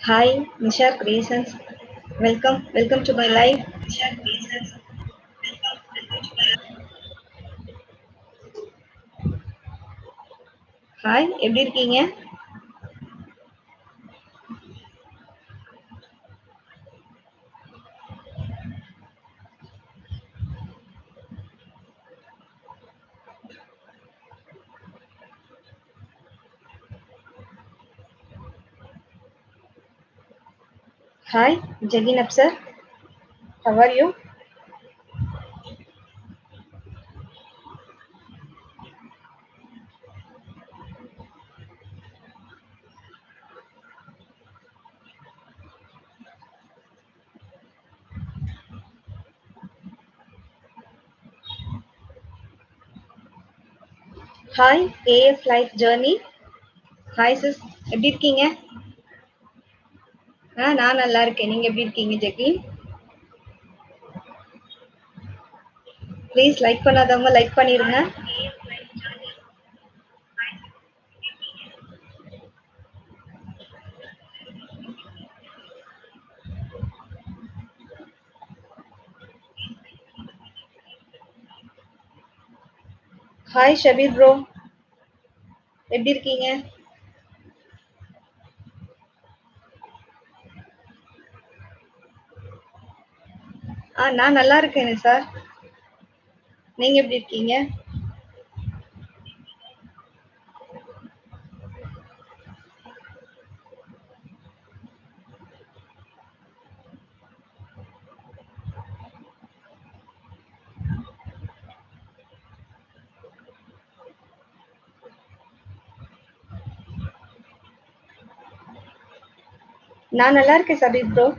Hi, Nisha Creations. Welcome to my live. Hi, எப்படி இருக்கீங்க? Hi, Jaginab sir. How are you? Hi, AF Life Journey. Hi sis, எப்படி இருக்கீங்க? நான் நல்லா இருக்கேன். நீங்க எப்படி இருக்கீங்க, ஜெகி? ப்ளீஸ் லைக் பண்ணாதவங்க லைக் பண்ணிருங்க. ஹாய் ஷபீர் ப்ரோ, எப்படி இருக்கீங்க? நான் நல்லா இருக்கேனே சார். நீங்க எப்படி இருக்கீங்க? நான் நல்லா இருக்கேன் சபீர் ப்ரோ.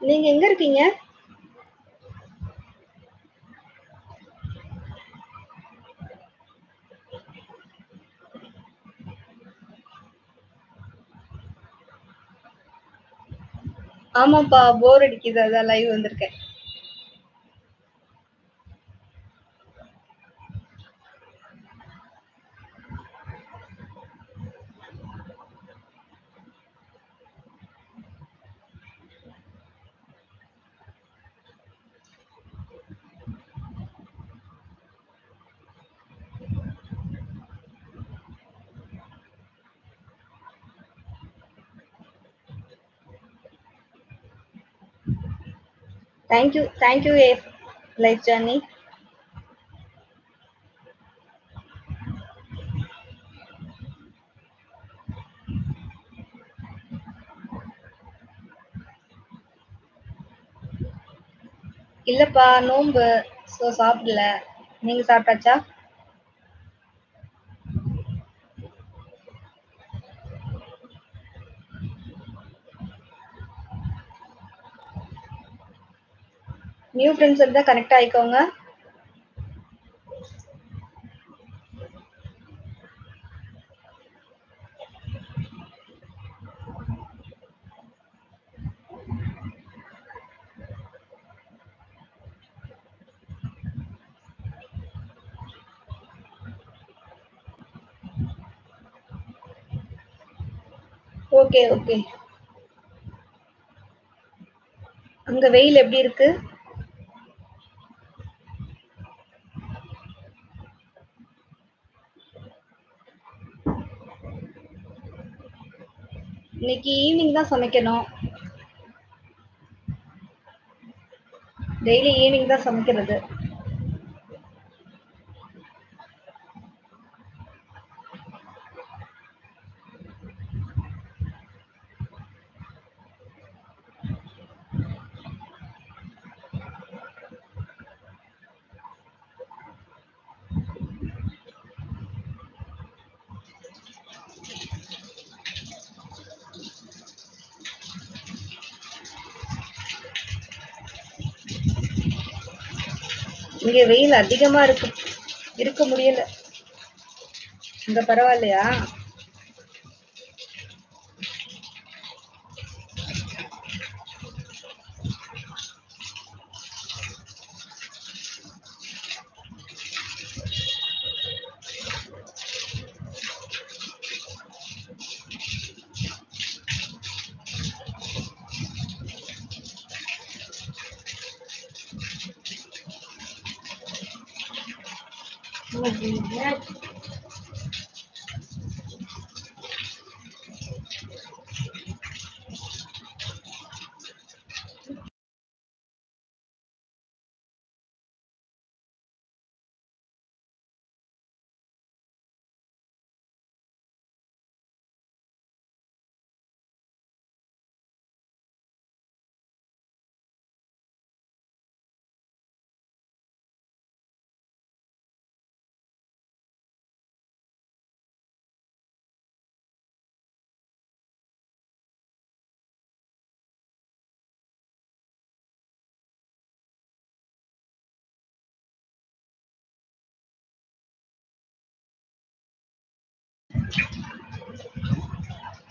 நீங்க எங்க இருக்கீங்க? ஆமாப்பா, போர் அடிக்குது, அதான் லைவ் வந்திருக்கேன். Thank you AF life journey. இல்லப்பா, நோன்பு. ஸோ சாப்பிடல. நீங்க சாப்பிட்டாச்சா? நியூ ஃப்ரெண்ட்ஸ் இருந்தா கனெக்ட் ஆயிக்கோங்க. Okay okay. அங்க வெயில் எப்படி இருக்கு? இன்னைக்கு ஈவினிங் தான் சமைக்கணும். டெய்லி ஈவினிங் தான் சமைக்கிறது. இங்க வெயில் அதிகமா இருக்கு, இருக்க முடியல. இங்க பரவாயில்லையா?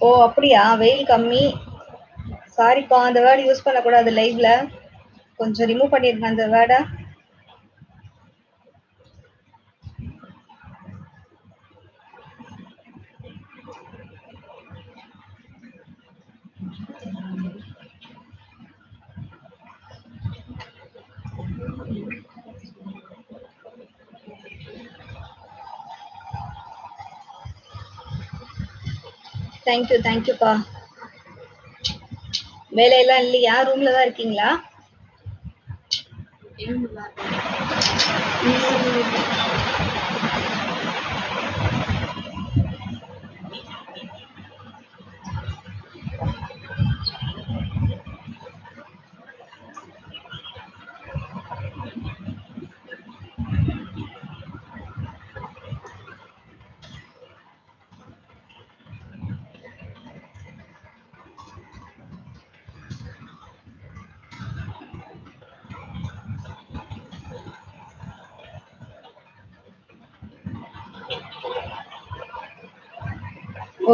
ஓ அப்படியா? வெயில் கம்மி. சாரிப்பா, அந்த வேர்ட் யூஸ் பண்ணக்கூடாது லைவ்ல. கொஞ்சம் ரிமூவ் பண்ணிருங்க அந்த வேர்டை. தேங்க்யூ தேங்க்யூப்பா. வேலையெல்லாம் இல்லையா? ரூம்ல தான் இருக்கீங்களா?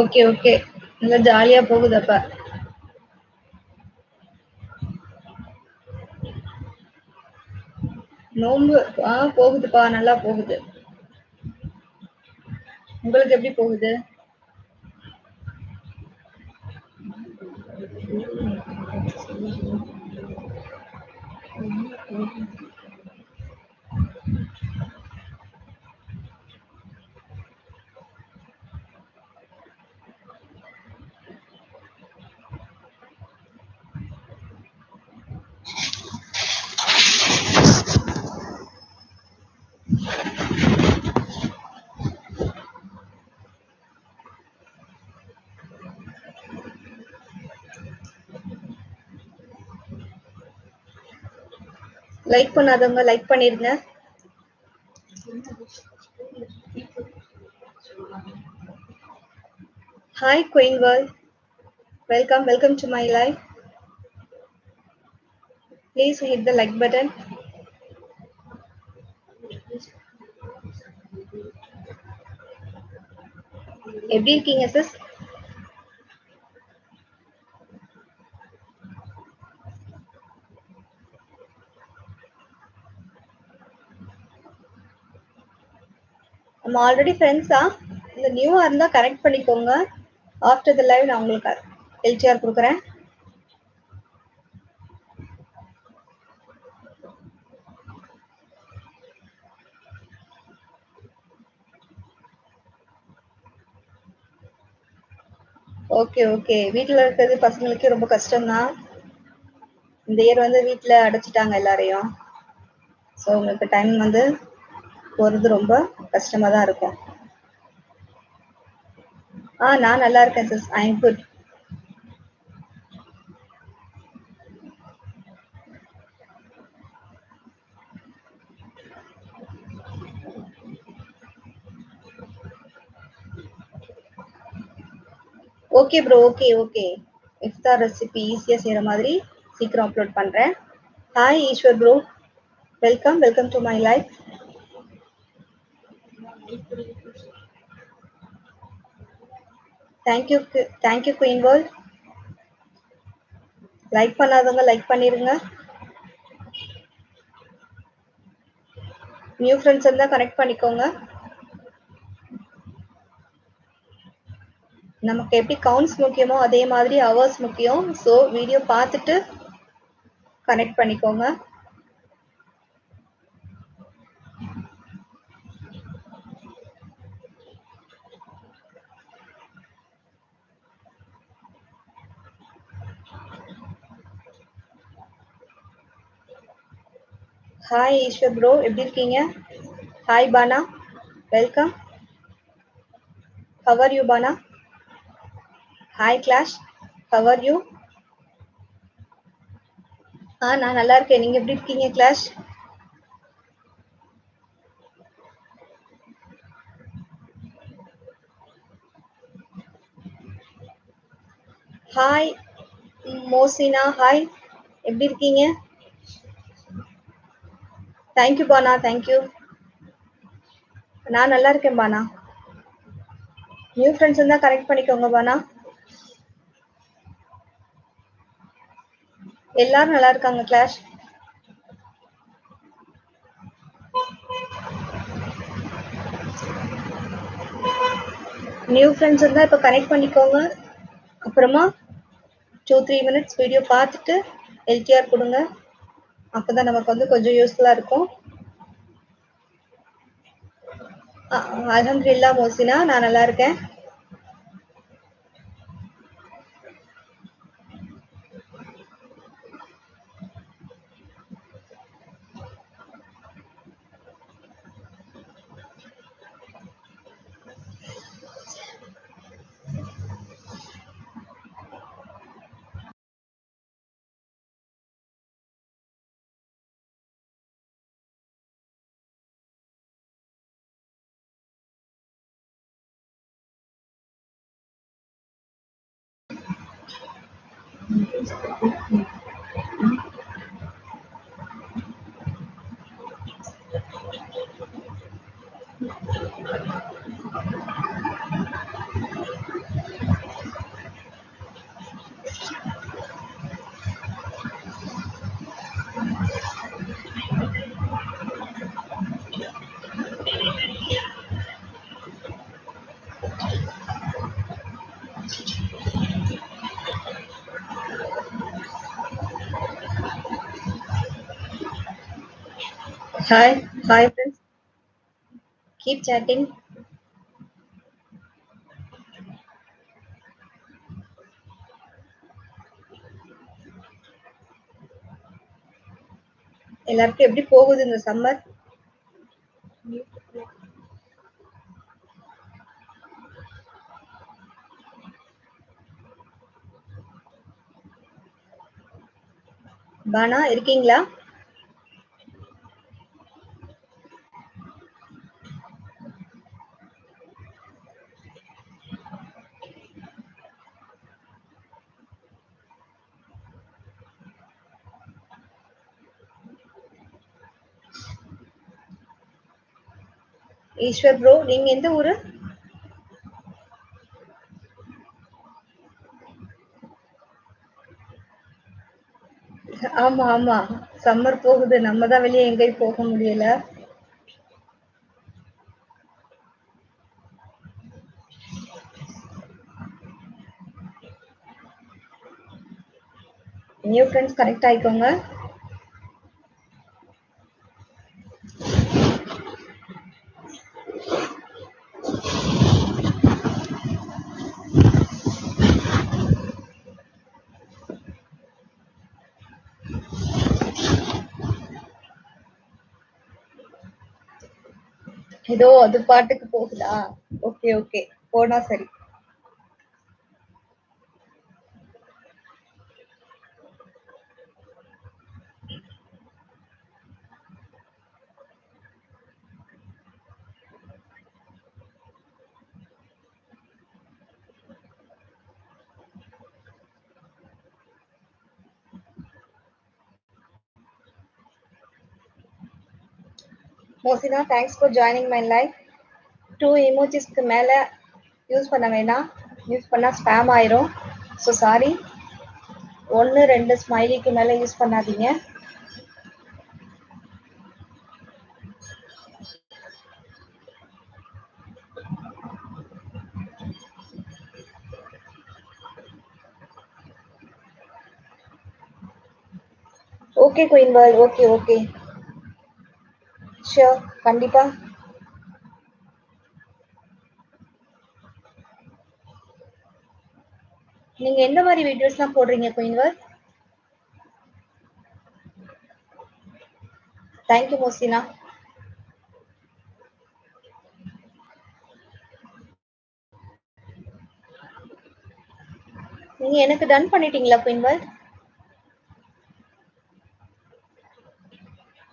Okay okay. நல்லா ஜாலியா போகுது அப்ப. நோன்பு போகுதுப்பா, நல்லா போகுது. உங்களுக்கு எப்படி போகுது? லைக் பண்ணாதவங்க லைக் பண்ணிருங்க. Hi queen world, welcome welcome to my life. Please hit the like button. எப்படி இருக்கீங்க சிஸ்? நம்ம ஆல்ரெடி ஃப்ரெண்ட்ஸா? இந்த நியூவா இருந்தா கனெக்ட் பண்ணிக்கோங்க. ஆஃப்டர் த லைவ் நான் உங்களுக்கு எல்டிஆர் கொடுக்குறேன். Okay okay. வீட்டில் இருக்கிறது பசங்களுக்கு ரொம்ப கஷ்டம்தான். இந்த இயர் வந்து வீட்டில் அடைச்சிட்டாங்க எல்லாரையும். ஸோ உங்களுக்கு டைம் வந்து போகிறது ரொம்ப கஷ்டமாக தான் இருக்கும். நான் நல்லா இருக்கேன் sis. I am good. Okay bro, okay okay. இஃப்தார் ரெசிபி ஈஸியாக செய்கிற மாதிரி சீக்கிரம் அப்லோட் பண்ணுறேன். Hi Eswar bro, welcome welcome to my life. Thank you thank you queen world. Like பண்ணாதவங்க லைக் பண்ணிருங்க. நியூ ஃப்ரெண்ட்ஸ் இருந்தால் கனெக்ட் பண்ணிக்கோங்க. நமக்கு எப்படி கவுண்ட்ஸ் முக்கியமோ அதே மாதிரி ஹவர்ஸ் முக்கியம். ஸோ வீடியோ பார்த்துட்டு கனெக்ட் பண்ணிக்கோங்க. ஹாய் ஈஸ்வர் ப்ரோ, எப்படி இருக்கீங்க? Hi Bana, welcome. How are you Bana? Hi Clash, how are you? நான் நல்லா இருக்கேன். நீங்க எப்படி இருக்கீங்க கிளாஷ்? ஹாய் மோசினா, ஹாய், எப்படி இருக்கீங்க? தேங்க்யூ பானா, தேங்க்யூ. நான் நல்லா இருக்கேன் பானா. நியூ ஃப்ரெண்ட்ஸ் இருந்தா கனெக்ட் பண்ணிக்கோங்க பானா. எல்லாரும் நல்லா இருக்காங்க கிளாஷ். நியூ ஃப்ரெண்ட்ஸ் இருந்தா இப்போ கனெக்ட் பண்ணிக்கோங்க. அப்புறமா 2-3 மினிட்ஸ் வீடியோ பார்த்துட்டு எல்டிஆர் கொடுங்க. அப்பதான் நமக்கு வந்து கொஞ்சம் யூஸ்ஃபுல்லா இருக்கும். அல்ஹம்துலில்லா மோசினா, நான் நல்லா இருக்கேன். Hi hi friends, keep chatting. எல்லாருக்கும் எப்படி போகுது இந்த சம்மர்? பானா இருக்கீங்களா? ஈஸ்வர் ப்ரோ, நீங்க எந்த ஊரு? ஆமா ஆமா, சம்மர் போகுது, நம்ம தான் வெளியே எங்கேயும் போக முடியல. நியூ ஃப்ரெண்ட்ஸ் கனெக்ட் ஆயிக்கோங்க. ஏதோ அது பாட்டுக்கு போகுதா? ஓகே ஓகே, போனா சரி. Mohsina, thanks for joining my life. 2 எமோஜிஸ்க்கு மேல யூஸ் பண்ண வேணாம், யூஸ் பண்ணா ஸ்பேம் ஆயிரும். So sorry. 1-2 ஸ்மைலிக்கு மேல யூஸ் பண்ணாதீங்க. Okay queen world, okay okay, sure, கண்டிப்பா. நீங்க எந்த மாதிரி வீடியோஸ்லாம் போடுறீங்க குயின் வேர்ல்ட்? தேங்க்யூ மோசினா. நீங்க எனக்கு டன் பண்ணிட்டீங்களா குயின்?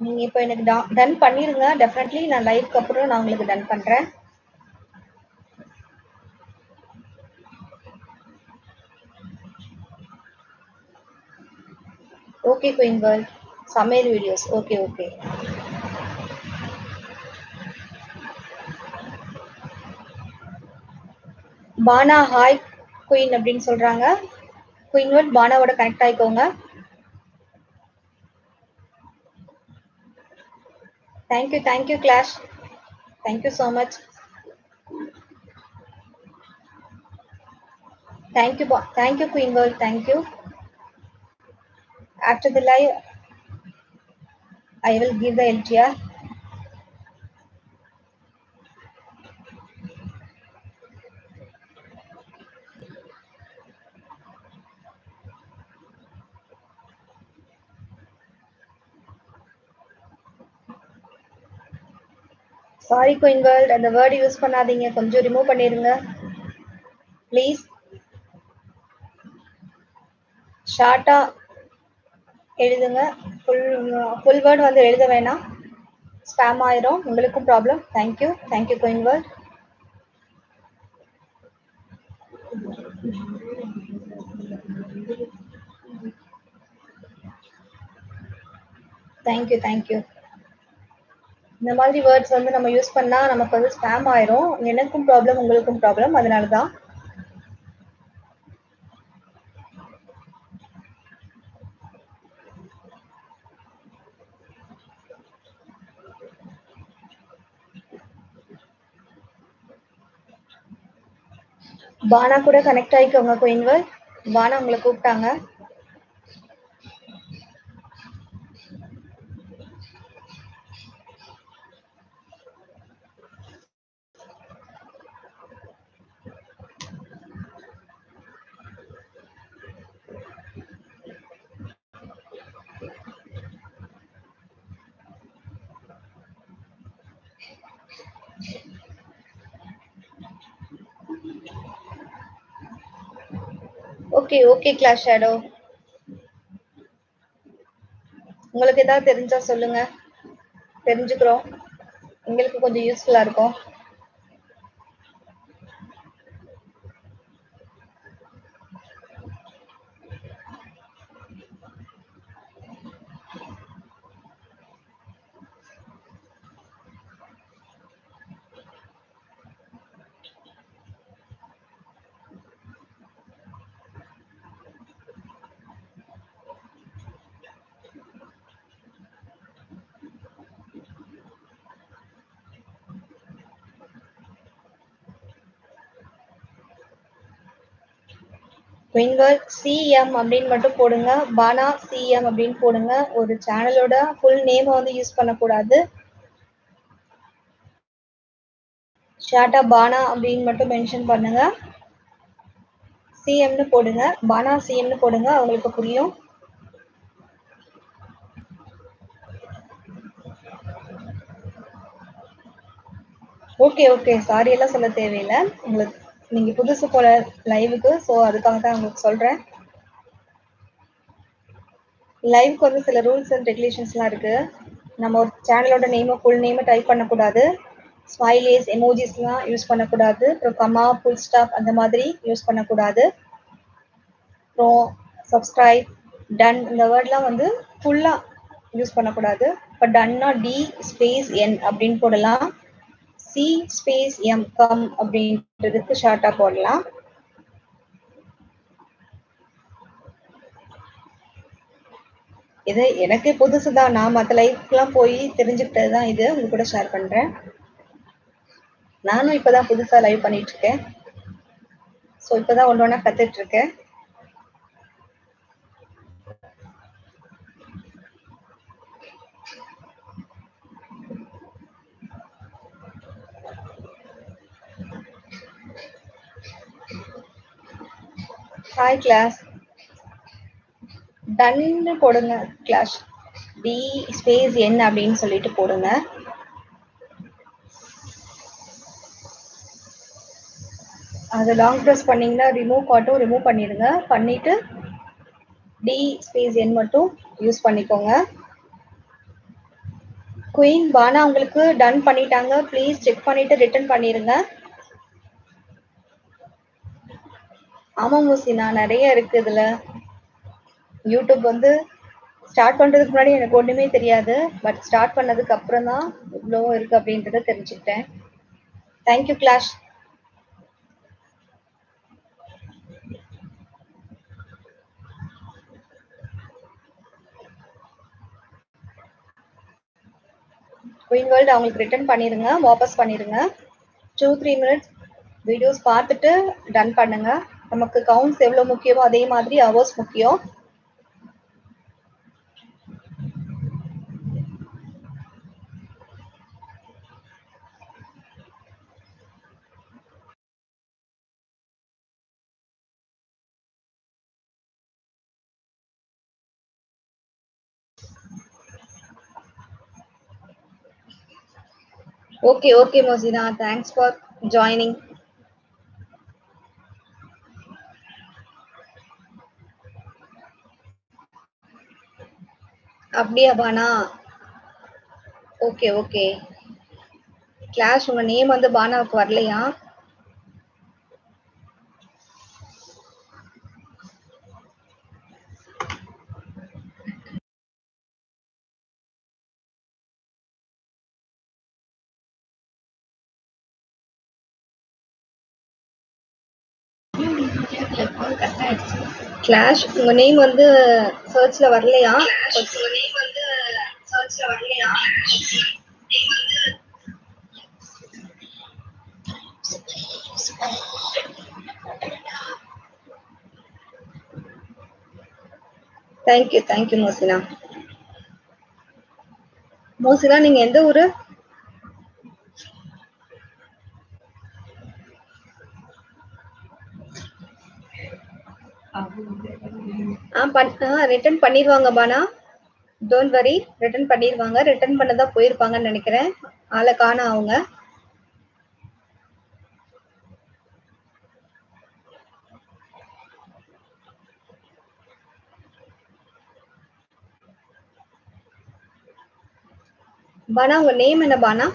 நீங்க இப்போ எனக்கு டன் பண்ணிருங்க. டெஃபினெட்லி நான் லைவ்க்கு அப்புறம் நான் உங்களுக்கு டன் பண்றேன். Okay queen world. சமையல் videos. Okay okay. Bana hi queen அப்படின்னு சொல்றாங்க. குயின் வேர்ல்ட் பானாவோட கனெக்ட் ஆயிக்கோங்க. Thank you Clash. Thank you so much. Thank you queen world. Thank you. After the live, I will give the LTR. Sorry queen world, அந்த word use பண்ணாதீங்க. கொஞ்சம் remove பண்ணிருங்க please. ஷார்ட்டா எழுதுங்க. ஃபுல் வேர்டு வந்து எழுத வேணாம். ஸ்பேம் ஆயிரும். உங்களுக்கும் problem. Thank you queen world. Thank you. இந்த மாதிரி வேர்ட்ஸ் வந்து நம்ம யூஸ் பண்ணா நமக்கு வந்து ஸ்பேம் ஆயிரும். எனக்கும் ப்ராப்ளம், உங்களுக்கும் ப்ராப்ளம். அதனால தான். பானா கூட கனெக்ட் ஆயிக்கோங்க குயின் வேர்ல்ட். பானா உங்களை கூப்பிட்டாங்க. Okay Clash Shadow. உங்களுக்கு ஏதாவது தெரிஞ்சா சொல்லுங்க. தெரிஞ்சுக்கிறோம். எங்களுக்கு கொஞ்சம் யூஸ்ஃபுல்லா இருக்கும். குயின் வேர்ல்ட் சிஎம் அப்படின்னு மட்டும் போடுங்க. பானா சிஎம் அப்படின்னு போடுங்க. ஒரு சேனலோட ஃபுல் நேமை வந்து யூஸ் பண்ணக்கூடாது. ஷார்ட்டா பானா அப்படின்னு மட்டும் மென்ஷன் பண்ணுங்க. சிஎம்னு போடுங்க. பானா சிஎம்னு போடுங்க. அவங்களுக்கு புரியும். ஓகே. சாரி எல்லாம் சொல்ல தேவையில்லை. உங்களுக்கு நீங்க புதுசு போல லைவுக்கு, ஸோ அதுக்காக தான் உங்களுக்கு சொல்றேன். லைவுக்கு வந்து சில ரூல்ஸ் அண்ட் ரெகுலேஷன்ஸ்லாம் இருக்கு. நம்ம ஒரு சேனலோட நேமை ஃபுல் நேமை டைப் பண்ணக்கூடாது. ஸ்மைலிஸ் எமோஜிஸ்லாம் யூஸ் பண்ணக்கூடாது. அப்புறம் கமா ஃபுல் ஸ்டாப் அந்த மாதிரி யூஸ் பண்ணக்கூடாது. அப்புறம் சப்ஸ்கிரைப் டன் இந்த வேர்ட்லாம் வந்து ஃபுல்லாக யூஸ் பண்ணக்கூடாது. இப்போ டன்னா டி ஸ்பேஸ் என் அப்படின்னு போடலாம். சி ஸ்பேஸ் எம் கம் அப்படின்றதுக்கு ஷார்ட்டாக போடலாம். இது எனக்கு புதுசு தான். நான் மற்ற லைஃப்லாம் போய் தெரிஞ்சுக்கிட்டது தான் இது. உங்க கூட ஷேர் பண்ணுறேன். நானும் இப்போ தான் புதுசாக லைவ் பண்ணிட்டு இருக்கேன். ஸோ இப்போ தான் ஒன்று ஒன்றா கற்றுட்டு இருக்கேன். Hi class. டன்னு போடுங்க கிளாஸ். டி ஸ்பேஸ் என் அப்படின்னு சொல்லிட்டு போடுங்க. அது லாங் ப்ரெஸ் பண்ணீங்கன்னா ரிமூவ் காட்டும், ரிமூவ் பண்ணிடுங்க. பண்ணிட்டு டி ஸ்பேஸ் என் மட்டும் யூஸ் பண்ணிக்கோங்க. குயின் பானா உங்களுக்கு டன் பண்ணிட்டாங்க. ப்ளீஸ் செக் பண்ணிட்டு ரிட்டர்ன் பண்ணிருங்க. ஆமா மூசினா, நிறைய இருக்கு இதுல. யூடியூப் வந்து ஸ்டார்ட் பண்றதுக்கு முன்னாடி எனக்கு ஒண்ணுமே தெரியாது. பட் ஸ்டார்ட் பண்ணதுக்கு அப்புறம் தான் இவ்வளோ இருக்கு அப்படின்றத தெரிஞ்சுக்கிட்டேன். Thank you clash. குயின் வேர்ல்டு அவங்களுக்கு ரிட்டர்ன் பண்ணிருங்க, வாபஸ் பண்ணிருங்க. 2-3 மினிட்ஸ் வீடியோஸ் பார்த்துட்டு டன் பண்ணுங்க. நமக்கு கவுண்ட்ஸ் எவ்வளோ முக்கியமோ அதே மாதிரி ஹவர்ஸ் முக்கியம். Okay okay Mohsina, thanks for joining. அப்படியா பானா? Okay okay. கிளாஷ் உங்க நேம் வந்து பானாவுக்கு வரலையா? கிளாஷ் உங்க நேம் வந்து சர்ச்ல வரலையா? Thank you thank you மோசினா. மோசினா நீங்க எந்த ஊரு? ரிட்டர்ன் பண்ணிடுவாங்க பானா. டோன்ட் வரி, ரிட்டர்ன் பண்ணிடுவாங்க. ரிட்டர்ன் பண்ணதா போயிருப்பாங்கன்னு நினைக்கிறேன். ஆளை காணோம் அவங்க. பானா உங்க நேம் என்ன பானா?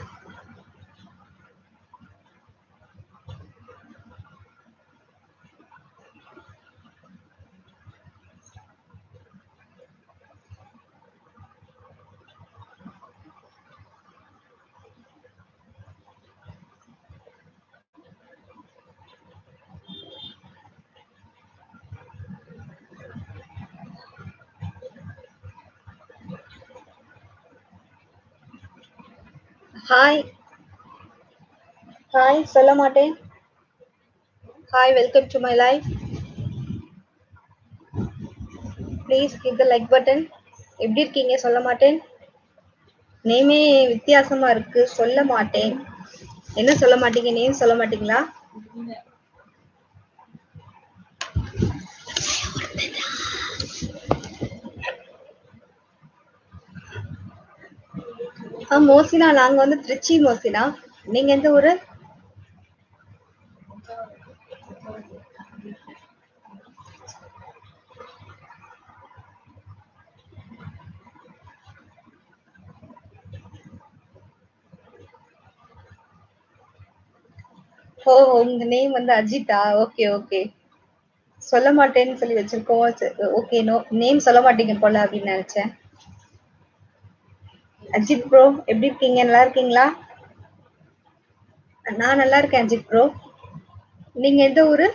ஹாய் ஹாய் சொல்ல மாட்டேன். Hi, welcome to my life. Please give the like button. எப்படி இருக்கீங்க? சொல்ல மாட்டேன். நேமே வித்தியாசமா இருக்கு, சொல்ல மாட்டேன். என்ன சொல்ல மாட்டீங்க? நேம் சொல்ல மாட்டீங்களா? மோசினா நாங்க வந்து திருச்சி மோசினா. நீங்க எந்த ஊரு? ஓ, உங்க நேம் வந்து அஜித்தா? Okay okay. சொல்ல மாட்டேன்னு சொல்லி வச்சிருக்கோம். ஓகே, நோ நேம் சொல்ல மாட்டீங்க போல அப்படின்னு நினைச்சேன். அஜித் ப்ரோ எப்படி இருக்கீங்க? நல்லா இருக்கீங்களா? நான் நல்லா இருக்கேன் அஜித் ப்ரோ. நீங்க எந்த ஊரு?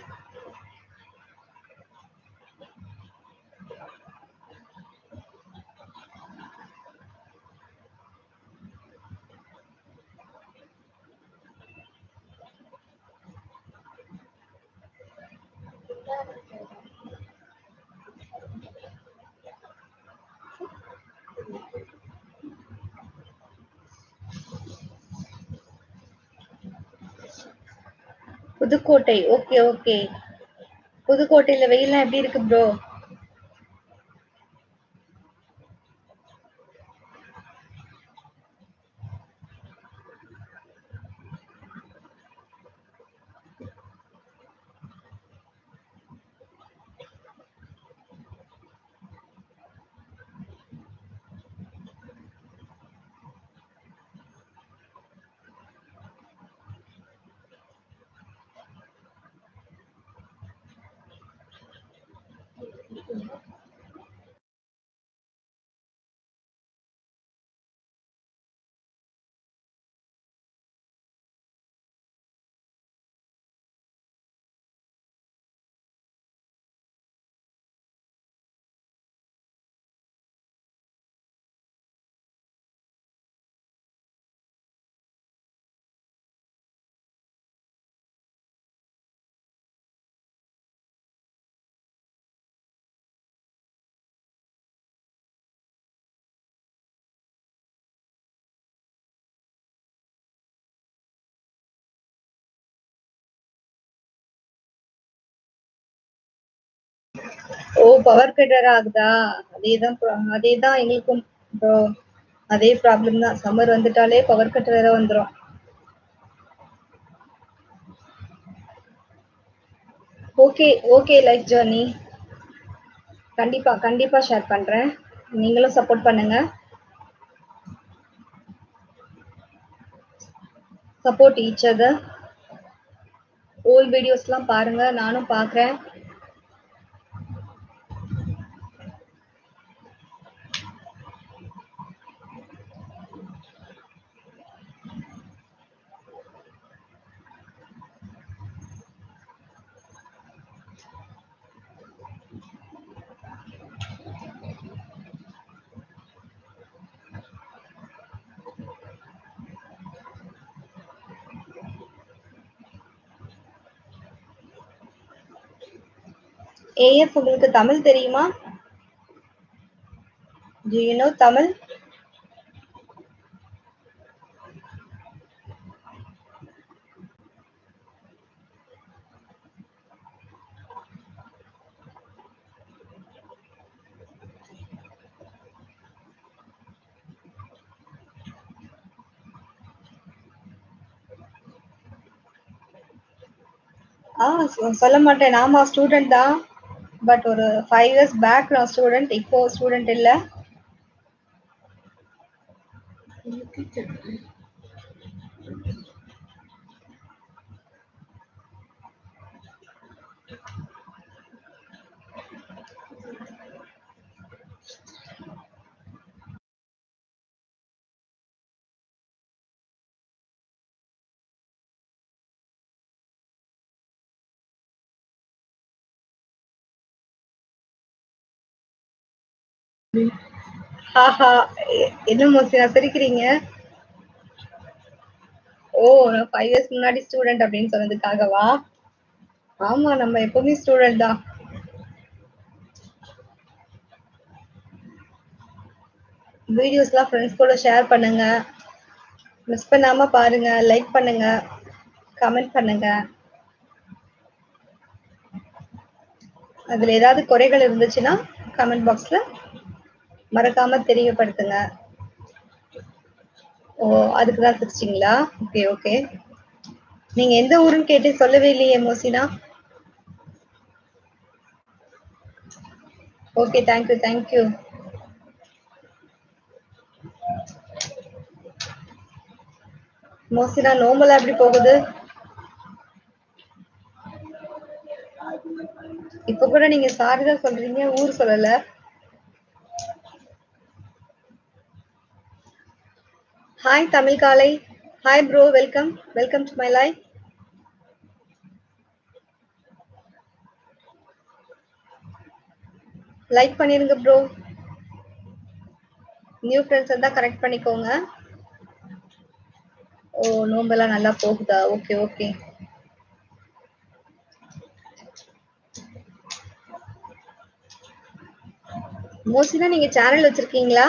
புதுக்கோட்டை. Okay okay. புதுக்கோட்டையில வெயில்லாம் எப்படி இருக்கு ப்ரோ? ஓ! பவர் கட் வேற ஆகுதா? அதேதான் அதேதான் எங்களுக்கும் ப்ரோ. அதே ப்ராப்ளம் தான். சம்மர் வந்துட்டாலே பவர் கட் வேற வந்துரும். Okay, okay life journey. கண்டிப்பா, கண்டிப்பா ஷேர் பண்றேன். நீங்களும் சப்போர்ட் பண்ணுங்க. Support each other. ஓல்ட் வீடியோஸ்லாம் பாருங்க. நானும் பார்க்குறேன். ஏஎஃப் உங்களுக்கு தமிழ் தெரியுமா? To you know Tamil? சொல்ல மாட்டேன். நாமா ஸ்டூடண்ட் தான். பட் ஒரு 5 இயர்ஸ் பேக் நான் ஸ்டூடண்ட். இப்போ ஸ்டூடண்ட் இல்ல. ஹாஹா! என்ன மோசியா சிரிக்கிறீங்க? ஓ! நான் 5 இயர்ஸ் முன்னாடி ஸ்டூடண்ட் அப்படின்னு சொன்னதுக்காகவா? ஆமா, நம்ம எப்பவுமே ஸ்டூடண்ட் தான். வீடியோஸ்லாம் ஃப்ரெண்ட்ஸ் கூட ஷேர் பண்ணுங்க. மிஸ் பண்ணாம பாருங்க. லைக் பண்ணுங்க. கமெண்ட் பண்ணுங்க. அதுல ஏதாவது குறைகள் இருந்துச்சுன்னா, கமெண்ட் பாக்ஸ்ல மறக்காம தெரியப்படுத்துங்க. ஓ! அதுக்கு தான் சிரிச்சீங்களா? Okay, okay. நீங்க எந்த ஊருன்னு கேட்டு சொல்லவே இல்லையே Mohsina? Okay. Thank you, thank you. Mohsina நோம்பெல்லாம் எப்படி போகுது? இப்ப கூட நீங்க சாரி தான் சொல்றீங்க. ஊர் சொல்லல. ஹாய் தமிழ் காலை. Hi bro. Welcome. Welcome to my life. Like பண்ணிருங்க ப்ரோ. நியூ ஃப்ரெண்ட்ஸ் இருந்தா கனெக்ட் பண்ணிக்கோங்க. ஓ! நோம்பெல்லாம் நல்லா போகுதா? Okay, okay. மோஸ்ட்லினா நீங்க சேனல் வச்சிருக்கீங்களா?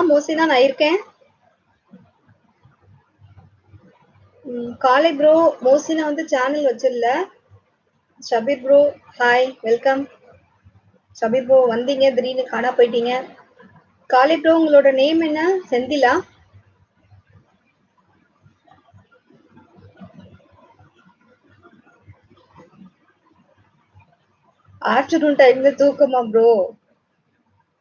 மோசினா நான் இருக்கேன். காலை ப்ரோ. மோசினா வந்து சேனல் வச்சிடல. Shabeer bro hi welcome. Shabeer bro வந்தீங்க திடீர்னு காணா போயிட்டீங்க. காலை ப்ரோ உங்களோட நேம் என்ன? செந்திலா? ஆஃப்டர்நூன் டைம்ல தூக்கமா ப்ரோ?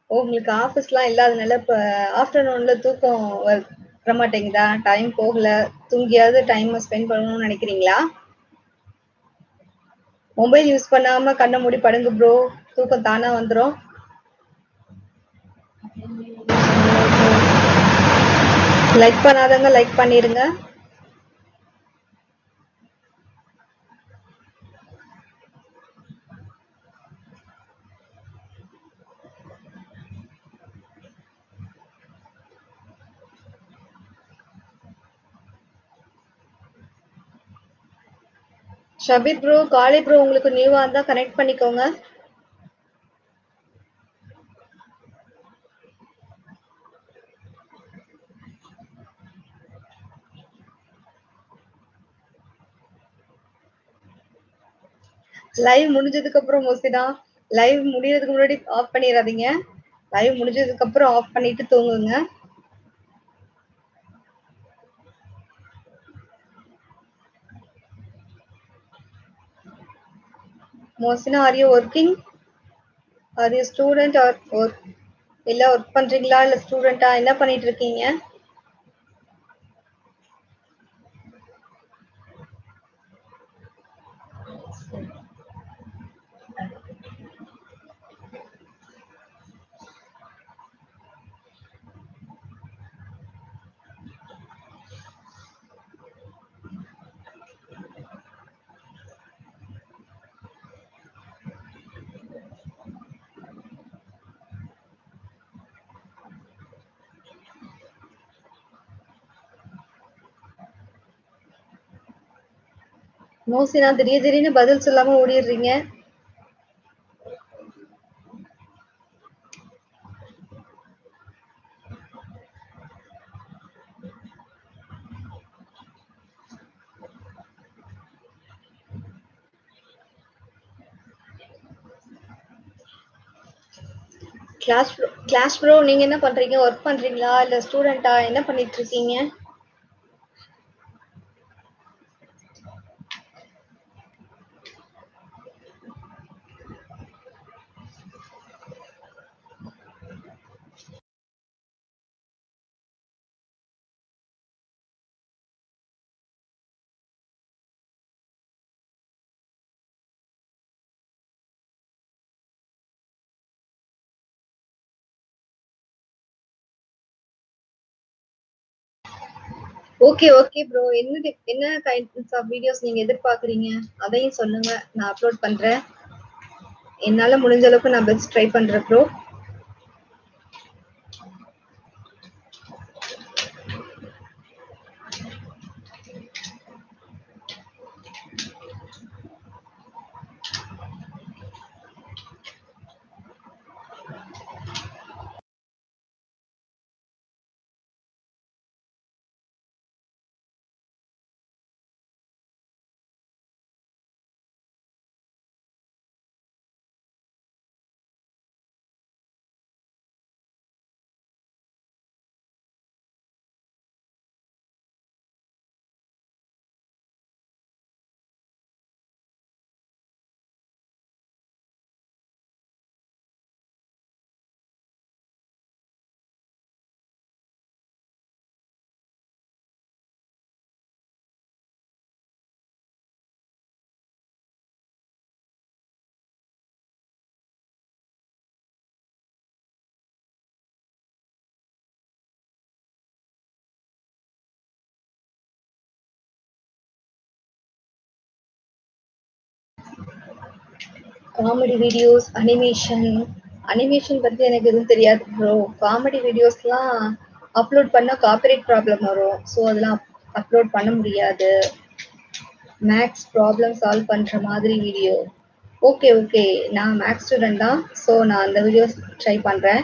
உங்களுக்கு ஆஃபீஸ்லாம் இல்லாதனால இப்ப ஆஃப்டர்நூன்ல தூக்கம் வர மாட்டேங்குதா? டைம் போகல. தூங்கியாவது டைம் ஸ்பெண்ட் பண்ணணும்னு நினைக்கிறீங்களா? மொபைல் யூஸ் பண்ணாம கண்ண மூடி படுங்க ப்ரோ. தூக்கம் தானா வந்துரும். லைக் பண்ணாதவங்க லைக் பண்ணிருங்க. ஷபீர் ப்ரோ, காளி ப்ரோ உங்களுக்கு நியூவா இருந்தா கனெக்ட் பண்ணிக்கோங்க. லைவ் முடிஞ்சதுக்கு அப்புறம் மோஸ்ட்லி லைவ் முடியறதுக்கு முன்னாடி ஆஃப் பண்ணிடாதீங்க. லைவ் முடிஞ்சதுக்கு அப்புறம் ஆஃப் பண்ணிட்டு தூங்குங்க. Mostly are you working? Are you student or work? இல்ல ஒர்க் பண்றீங்களா இல்ல ஸ்டூடெண்டா? என்ன பண்ணிட்டு இருக்கீங்க? மோஸ்ட்லி திடீர்னு பதில் சொல்லாம ஓடிடுறீங்க. கிளாஸ் ப்ரோ நீங்க என்ன பண்றீங்க? ஒர்க் பண்றீங்களா இல்ல ஸ்டூடெண்டா? என்ன பண்ணிட்டு இருக்கீங்க? Okay okay bro. என்ன கைண்ட்ஸ் ஆஃப் வீடியோஸ் நீங்க எதிர்பார்க்குறீங்க? அதையும் சொல்லுங்க. நான் அப்லோட் பண்றேன். என்னால முடிஞ்ச அளவுக்கு நான் பெஸ்ட் ட்ரை பண்றேன் ப்ரோ. காமெடி வீடியோஸ், அனிமேஷன் பத்தி எனக்கு எதுவும் தெரியாது ப்ரோ. காமெடி வீடியோஸ்லாம் அப்லோட் பண்ணா காப்பிரைட் ப்ராப்ளம் வரும். ஸோ அதெல்லாம் அப்லோட் பண்ண முடியாது. மேக்ஸ் ப்ராப்ளம் சால்வ் பண்ற மாதிரி வீடியோ. Okay okay. நான் மேக்ஸ் ஸ்டூடெண்ட் தான். ஸோ நான் அந்த வீடியோஸ் ட்ரை பண்றேன்.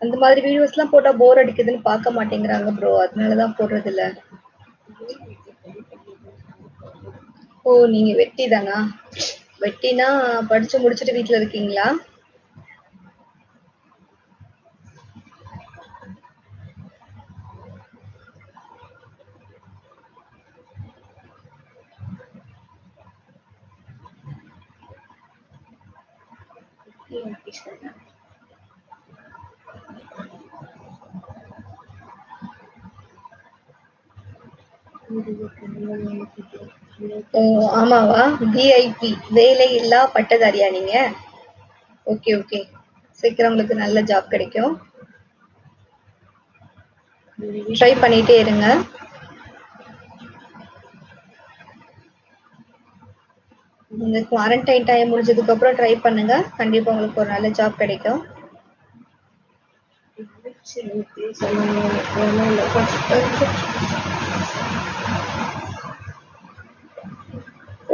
அந்த மாதிரி வீடியோஸ்லாம் போட்டா போர் அடிக்குதுன்னு பார்க்க மாட்டேங்கிறாங்க ப்ரோ. அதனால தான் போடுறதில்ல. ஓ! நீங்க வெட்டி தானா? வெட்டினா படிச்சு முடிச்சுட்டு வீட்ல இருக்கீங்களா? ஓ! ஆமாவா? விஐபி வேலையில்லா பட்டதாரியா நீங்க? Okay, okay. சீக்கிரம் உங்களுக்கு நல்ல ஜாப் கிடைக்கும். ட்ரை பண்ணிட்டே இருங்க. இந்த குவாரண்டைன் டைம் முடிஞ்சதுக்கு அப்புறம் ட்ரை பண்ணுங்க. கண்டிப்பா உங்களுக்கு ஒரு நல்ல ஜாப் கிடைக்கும்.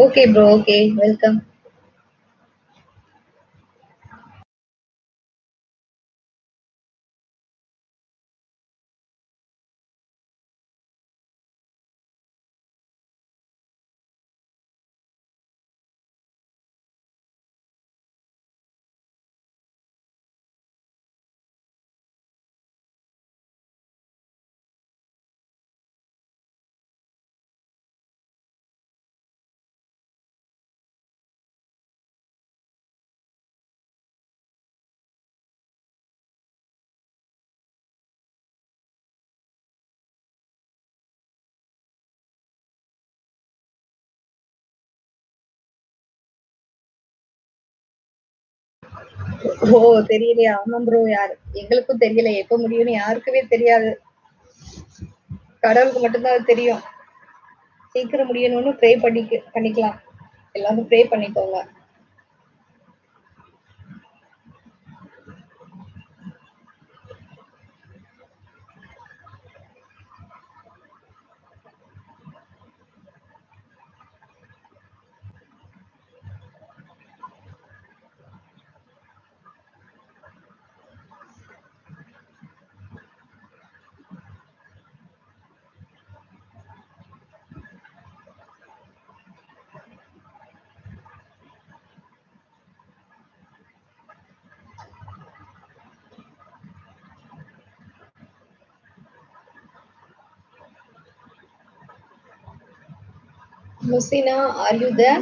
Okay bro. ஓகே. வெல்கம். ஓ! தெரியலையா? ஆமா ப்ரோ. எங்களுக்கும் தெரியல. எப்ப முடியும்னு யாருக்குமே தெரியாது. கடவுளுக்கு மட்டும் தான் அது தெரியும். சீக்கிரம் முடியணும்னு பண்ணிக்கலாம். எல்லாரும் ப்ரே பண்ணிக்கோங்க. Musina, are you there?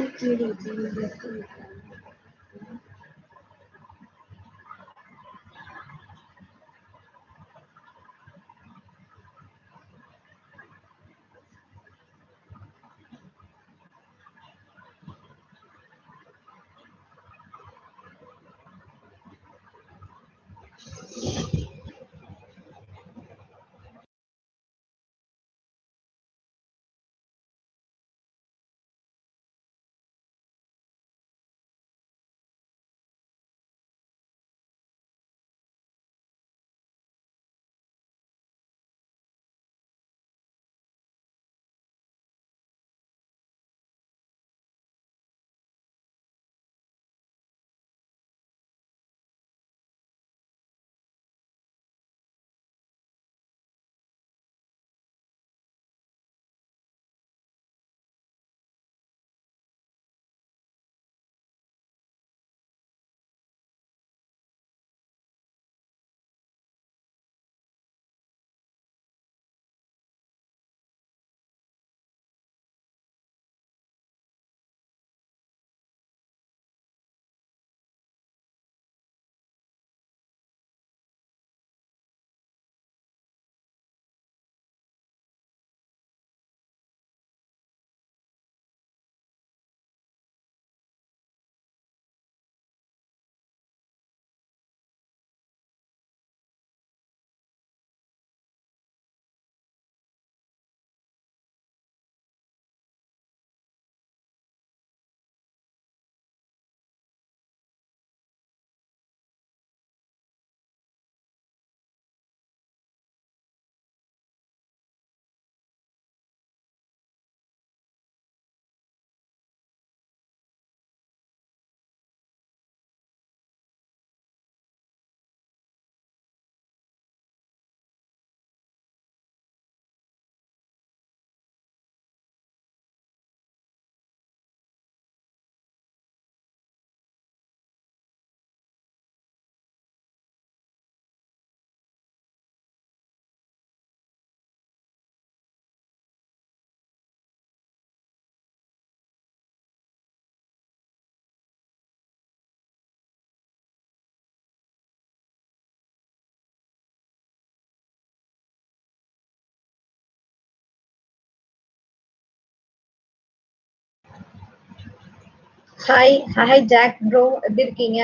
Hi hi Jack bro, எப்படி இருக்கீங்க?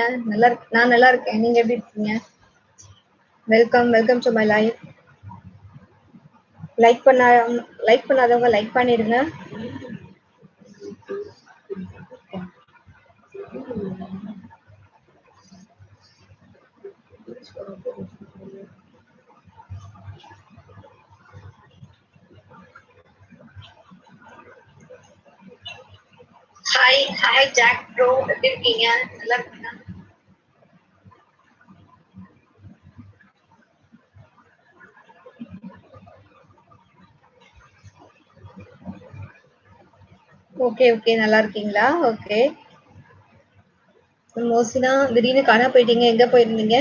நான் நல்லா இருக்கேன். நீங்க எப்படி இருக்கீங்க? Welcome welcome to my life. Like பண்ண லைக் பண்ணாதவங்க லைக் பண்ணிடுங்க. ஹாய் ஹாய் ஜாக் ப்ரோ, எப்படி இருக்கீங்க? நல்லா இருக்கீங்க? ஓகே ஓகே, நல்லா இருக்கீங்களா? ஓகே. மோஸ்ட்லினா திடீர்னு காணா போயிட்டீங்க, எங்க போயிருந்தீங்க?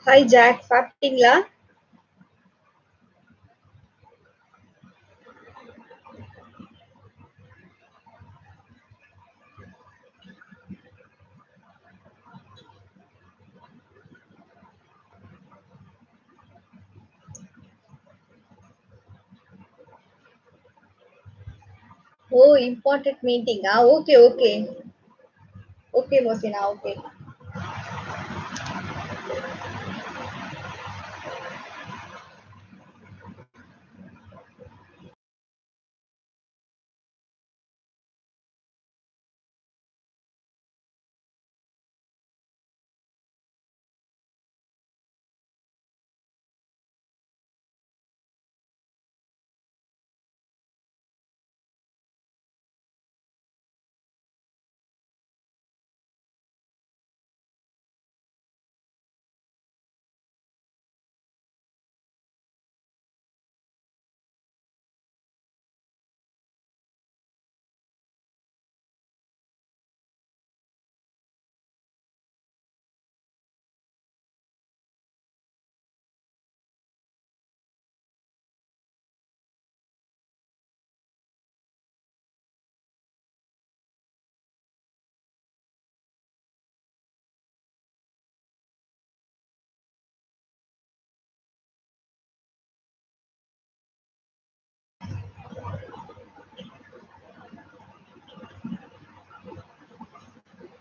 ஹாய் ஜாக், சாப்பிட்டீங்களா? ஓ, இம்பார்ட்டன்ட் மீட்டிங்கா? Okay okay okay Mohsina, okay.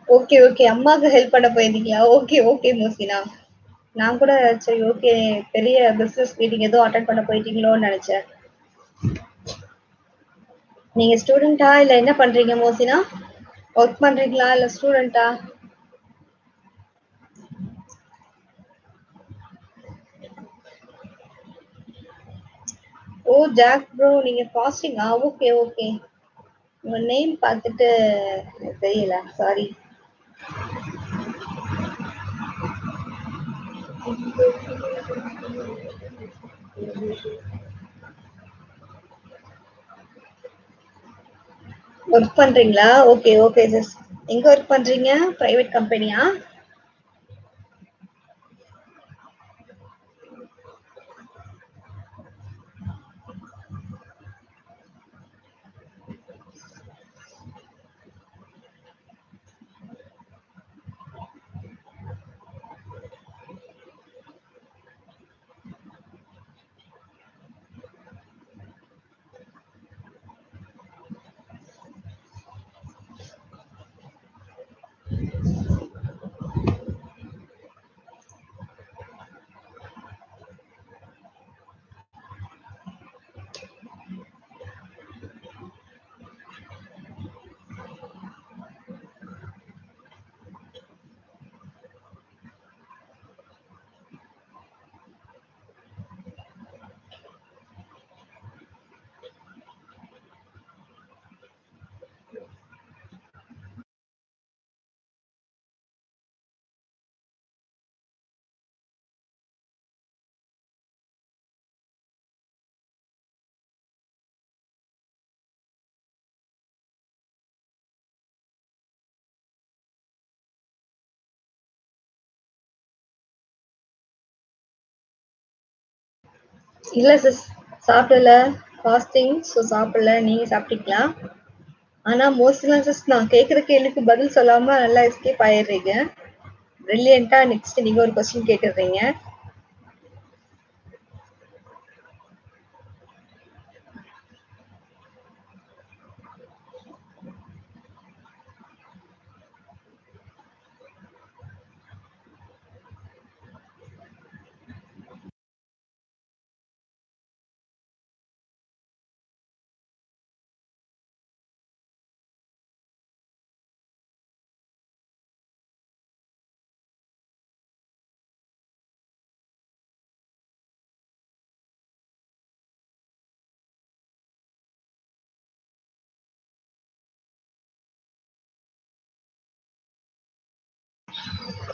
Okay okay, அம்மாக்கு ஹெல்ப் பண்ண போயிருந்தீங்களா? Okay okay மோசினா. நான் கூட சரி ஓகே, பெரிய பிசினஸ் மீட்டிங் ஏதோ அட்டென்ட் பண்ண போயிட்டீங்களோன்னு நினைச்சேன். நீங்க ஸ்டூடெண்டா இல்ல என்ன பண்றீங்க மோசினா? ஒர்க் பண்றீங்களா இல்ல ஸ்டூடெண்டா? ஓ ஜாக் ப்ரோ, நீங்க ஃபாஸ்டிங்கா? Okay okay. உங்க நேம் பார்த்துட்டு எனக்கு தெரியல, சாரி. ஒர்க் பண்றீங்களா? ஓகே ஓகே ஜஸ். எங்க ஒர்க் பண்றீங்க? பிரைவேட் கம்பெனியா? இல்ல சிஸ், சாப்பிடல. ஃபாஸ்டிங். ஸோ சாப்பிடல. நீங்க சாப்பிட்டீங்களா? ஆனா மோஸ்ட் ஆன்சர்ஸ் நான் கேட்கிற கேள்விக்கு பதில் சொல்லாம நல்லா எஸ்கேப் ஆயிடுறீங்க. பிரில்லியன்ட்டா நெக்ஸ்ட் நீங்க ஒரு கொஸ்டின் கேட்டுடுறீங்க.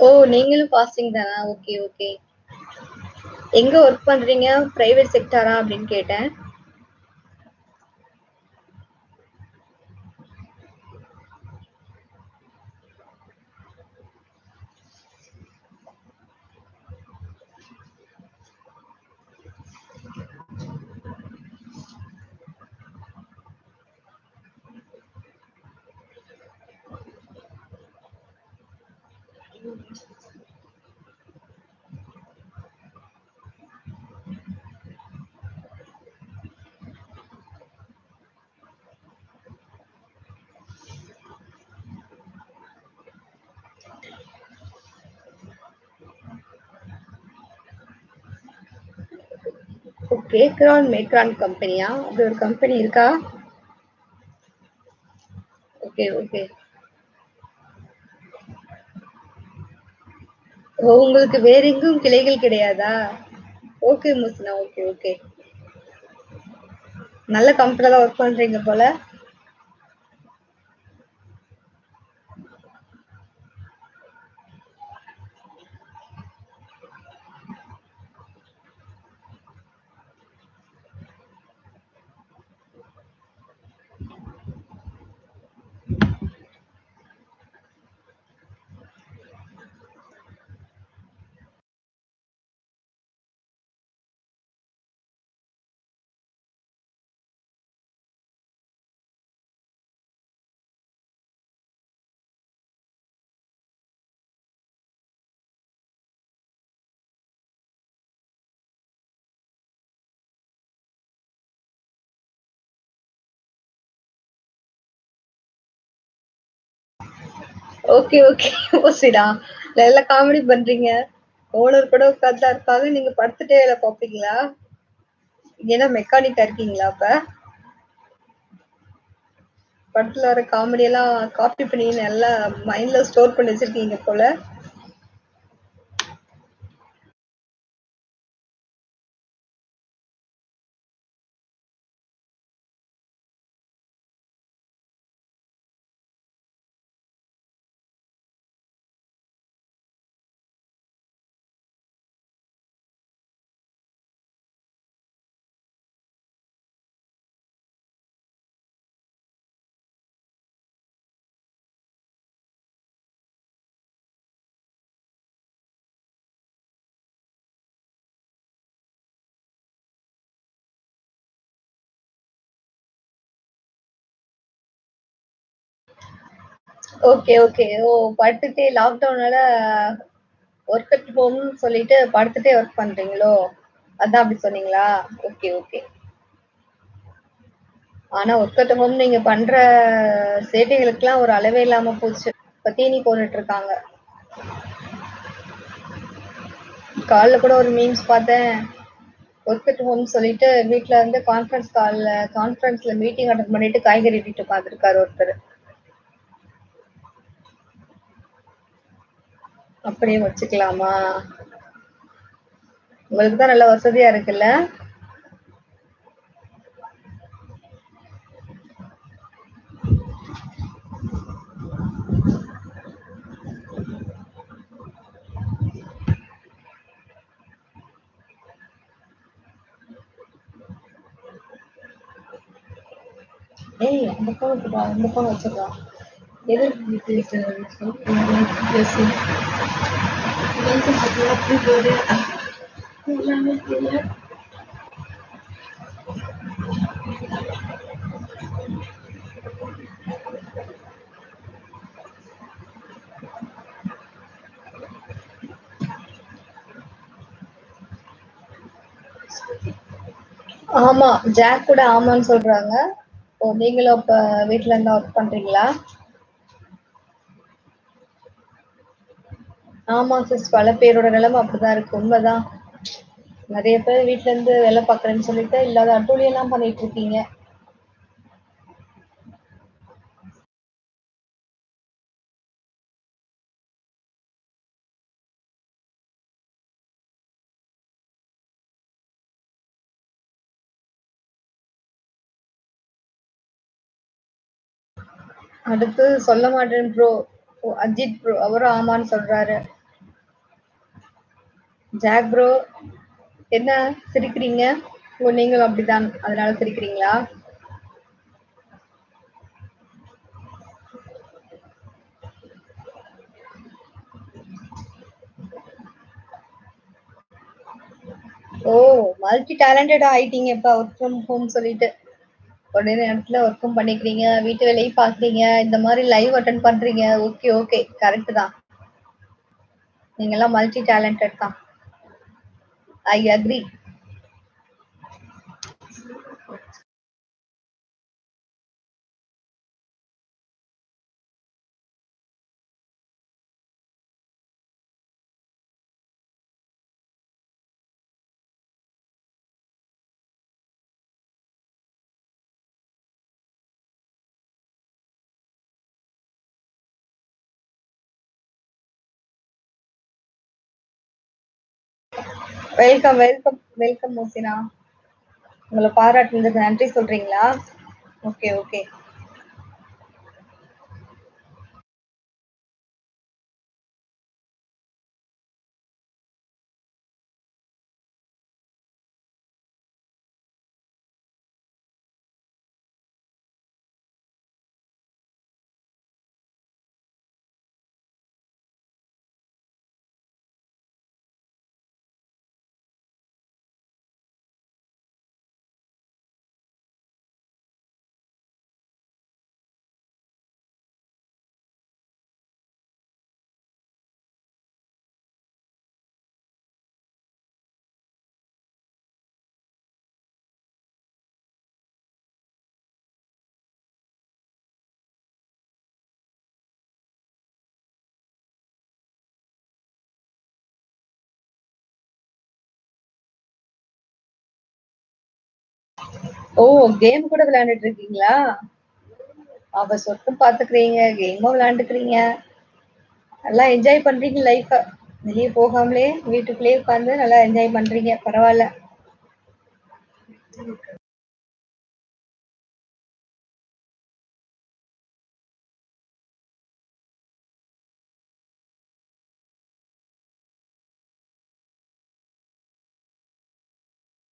ஓ! நீங்களும் ஃபாஸ்டிங் தானா? Okay, okay. எங்க ஒர்க் பண்றீங்க? பிரைவேட் செக்டாரா அப்படின்னு கேட்டேன். ஓ! கேக்ரான் மேக்ரான் கம்பெனியா? அப்படி ஒரு கம்பெனி இருக்கா? Okay, okay. ஓ! உங்களுக்கு வேற எங்கும் கிளைகள் கிடையாதா? ஓகே முஸ்னா. Okay, okay. நல்ல கம்பெனில தான் ஒர்க் பண்றீங்க போல. Okay, okay. ஓசிடா. நல்ல காமெடி பண்றீங்க. ஓனர் கூட உட்கார்ந்து தான் இருப்பாங்க. நீங்க படுத்துட்டே வேல பார்ப்பீங்களா? ஏன்னா மெக்கானிக்கா இருக்கீங்களா அப்ப? படத்துல வர காமெடி எல்லாம் காப்பி பண்ணி நல்லா மைண்ட்ல ஸ்டோர் பண்ணி வச்சிருக்கீங்க போல. Okay, okay. ஓ! படுத்துட்டே லாக்டவுனால ஒர்க் அட் ஹோம்னு சொல்லிட்டு படுத்துட்டே ஒர்க் பண்றீங்களோ? அதான் அப்படி சொன்னீங்களா? Okay, okay. ஆனா ஒர்க் அட் ஹோம் நீங்க பண்ற சேட்டைகளுக்கெல்லாம் ஒரு அளவே இல்லாம போச்சு. இப்ப தீனி போட்டுட்டு இருக்காங்க. காலைல கூட ஒரு மீம்ஸ் பார்த்தேன். ஒர்க் அட் ஹோம் சொல்லிட்டு வீட்ல இருந்து கான்ஃபரன்ஸ்ல மீட்டிங் அட்டெண்ட் பண்ணிட்டு காய்கறி வெட்டிட்டு உட்கார்ந்திருக்காரு ஒருத்தரு. அப்படியே வச்சுக்கலாமா? உங்களுக்கு தான் நல்ல வசதியா இருக்குல்ல? ஏய் அந்த ஃபோன் வச்சுக்கா, இந்த ஃபோன் வச்சுக்கா. எது பேசு. எல்லாமே தெரியாது. ஆமா. ஜாக் கூட ஆமான்னு சொல்றாங்க. ஓ! நீங்களும் அப்ப வீட்ல இருந்து ஒர்க் பண்றீங்களா? ஆமா சிஸ். பல பேரோட நிலைமை அப்படிதான் இருக்கு. உண்மதான். நெறைய பேர் வீட்ல இருந்து வேலை பார்க்குறேன்னு சொல்லிட்டு, இல்லாத அட்டூழியம்லாம் பண்ணிட்டு இருக்கீங்க. அடுத்து சொல்ல மாட்டேன் ப்ரோ. ஓ அஜித் ப்ரோ. அவரும் ஆமான்னு சொல்றாரு. ஜாக் ப்ரோ என்ன சிரிக்கிறீங்க? ஓ! நீங்களும் அப்படிதான். அதனால சிரிக்கிறீங்களா? ஓ! மல்டி டேலண்டடா ஆயிட்டீங்க இப்ப ஒர்க் ஃப்ரம் ஹோம் சொல்லிட்டு. ஒரே நேரத்துல ஒர்க்கும் பண்ணிக்கிறீங்க, வீட்டு வேலையும் பார்க்குறீங்க, இந்த மாரி லைவ் அட்டெண்ட் பண்றீங்க. Okay, okay. கரெக்ட் தான். நீங்கலாம் மல்டி டேலண்டட் தான். I agree. Welcome, welcome, welcome Mohsina. உங்கள பாராட்டுனதுக்கு நன்றி சொல்றீங்களா? Okay, okay. ஓ! கேம் கூட விளையாண்டுட்டு இருக்கீங்களா? ஆஃபீஸ் ஒர்க்கும் பார்த்துக்கிறீங்க, கேமும் விளையாண்டுக்கிறீங்க. நல்லா என்ஜாய் பண்றீங்க லைஃப. வெளிய போகாமலே வீட்டுக்குள்ளேயே உட்கார்ந்து நல்லா என்ஜாய் பண்றீங்க. பரவால்ல.